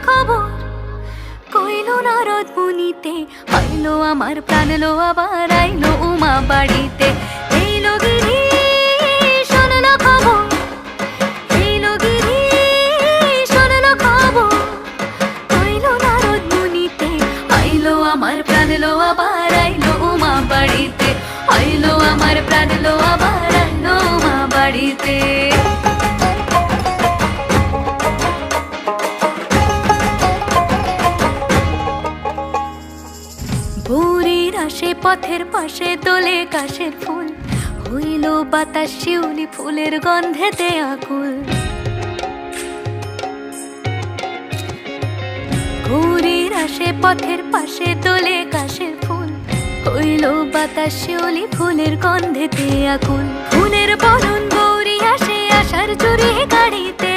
খবর কইলো নারদ মুনিতে, আইলো আমার প্রাণ লো আবার আইলো উমা বাড়িতে। এইলো গিরি শুনলো খবর, এইলো গিরি শুনলো খবর কইলো নারদ মুনিতে, আইলো আমার প্রাণ লো আবার আইলো উমা বাড়িতে, আইলো আমার প্রাণ লো আবার আইলো উমা বাড়িতে। ভোরের আসে পথের পাশে দোলে কাশের ফুল, হইল বাতাস শিউলি ফুলের গন্ধেতে আকুল। ভোরের আসে পথের পাশে দোলে কাশের ফুল, হইল বাতাস শিউলি ফুলের গন্ধেতে আকুল। ফুলের বরণ গৌরী আসে আশার চুরি গাড়িতে,